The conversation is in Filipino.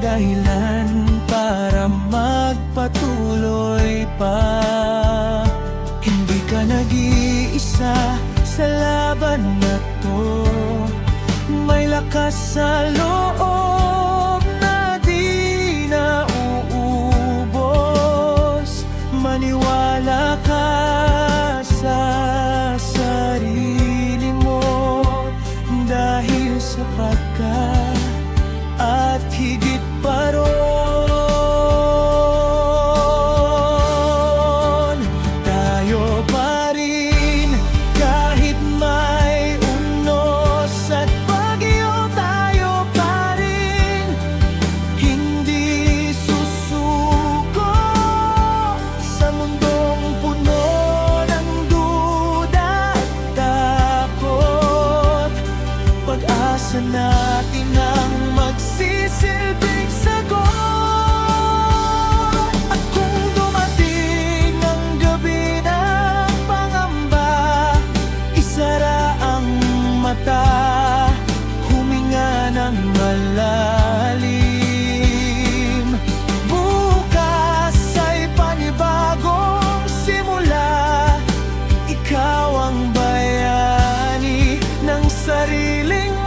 dahilan para magpatuloy pa. Hindi ka nag-iisa sa laban na to. May lakas sa loob na di na uubos. Maniwala ka sa sarili mo, dahil sapat ka at higit pa ron. Tayo pa rin kahit may unos at bagyo, tayo pa rin hindi susuko sa mundong puno ng duda at takot. Pag-asa natin ang magsisilbing sagot. At kung dumating ang gabi ng pangamba, isara ang mata, huminga ng malalim. Bukas ay panibagong simula. Ikaw ang bayani ng sariling